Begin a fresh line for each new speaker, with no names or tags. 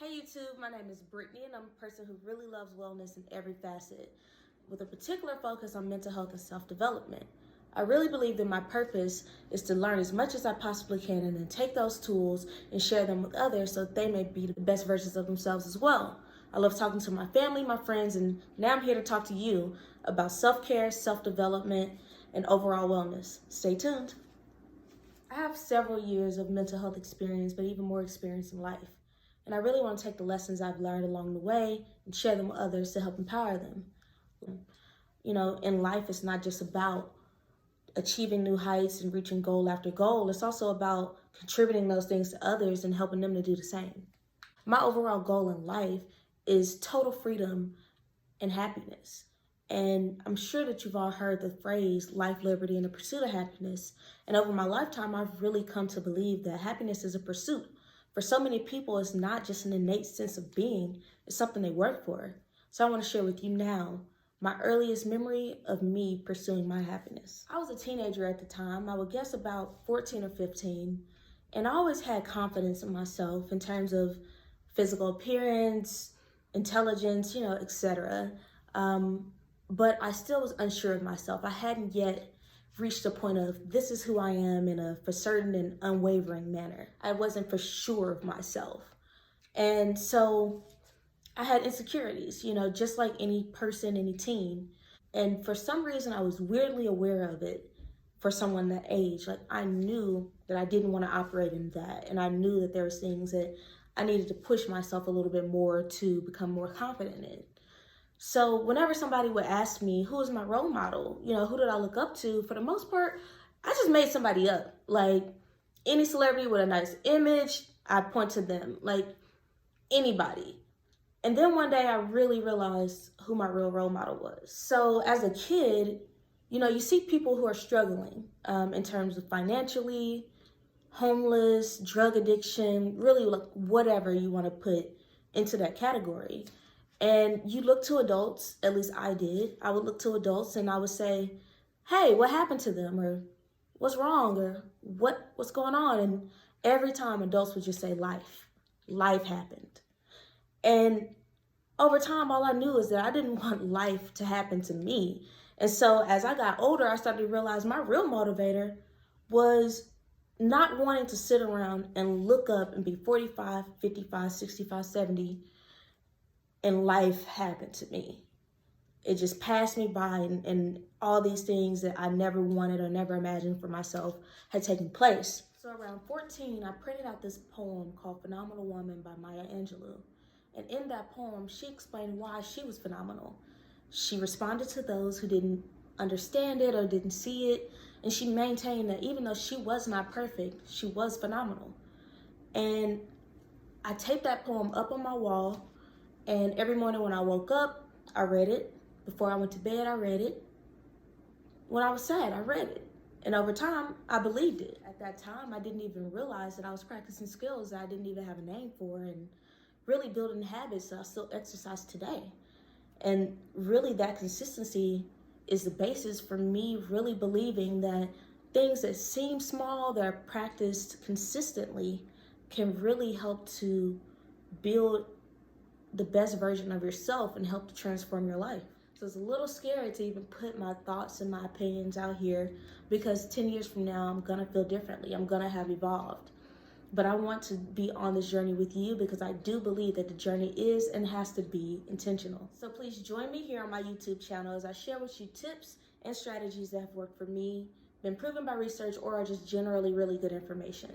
Hey YouTube, my name is Brittany and I'm a person who really loves wellness in every facet, with a particular focus on mental health and self-development. I really believe that my purpose is to learn as much as I possibly can and then take those tools and share them with others so that they may be the best versions of themselves as well. I love talking to my family, my friends, and now I'm here to talk to you about self-care, self-development, and overall wellness. Stay tuned. I have several years of mental health experience, but even more experience in life. And I really want to take the lessons I've learned along the way and share them with others to help empower them. You know, in life, it's not just about achieving new heights and reaching goal after goal. It's also about contributing those things to others and helping them to do the same. My overall goal in life is total freedom and happiness. And I'm sure that you've all heard the phrase life, liberty, and the pursuit of happiness. And over my lifetime, I've really come to believe that happiness is a pursuit. For so many people, it's not just an innate sense of being, it's something they work for. So I want to share with you now my earliest memory of me pursuing my happiness. I was a teenager at the time. I would guess about 14 or 15. And I always had confidence in myself in terms of physical appearance, intelligence, etc. But I still was unsure of myself. I hadn't yet reached the point of this is who I am in a for certain and unwavering manner. I wasn't for sure of myself. And so I had insecurities, just like any person, any teen. And for some reason, I was weirdly aware of it for someone that age. Like I knew that I didn't want to operate in that. And I knew that there was things that I needed to push myself a little bit more to become more confident in. So whenever somebody would ask me, who is my role model? Who did I look up to? For the most part, I just made somebody up. Like any celebrity with a nice image, I point to them, like anybody. And then one day I really realized who my real role model was. So as a kid, you see people who are struggling in terms of financially, homeless, drug addiction, really like whatever you want to put into that category. And you look to adults, at least I did. I would look to adults and I would say, hey, what happened to them? Or what's wrong? Or what's going on? And every time adults would just say life happened. And over time, all I knew is that I didn't want life to happen to me. And so as I got older, I started to realize my real motivator was not wanting to sit around and look up and be 45, 55, 65, 70, and life happened to me. It just passed me by and all these things that I never wanted or never imagined for myself had taken place. So around 14, I printed out this poem called Phenomenal Woman by Maya Angelou. And in that poem, she explained why she was phenomenal. She responded to those who didn't understand it or didn't see it. And she maintained that even though she was not perfect, she was phenomenal. And I taped that poem up on my wall. And every morning when I woke up, I read it. Before I went to bed, I read it. When I was sad, I read it. And over time, I believed it. At that time, I didn't even realize that I was practicing skills that I didn't even have a name for and really building habits that I still exercise today. And really that consistency is the basis for me really believing that things that seem small, that are practiced consistently, can really help to build the best version of yourself and help to transform your life. So it's a little scary to even put my thoughts and my opinions out here because 10 years from now, I'm gonna feel differently. I'm gonna have evolved. But I want to be on this journey with you because I do believe that the journey is and has to be intentional. So please join me here on my YouTube channel as I share with you tips and strategies that have worked for me, been proven by research, or are just generally really good information.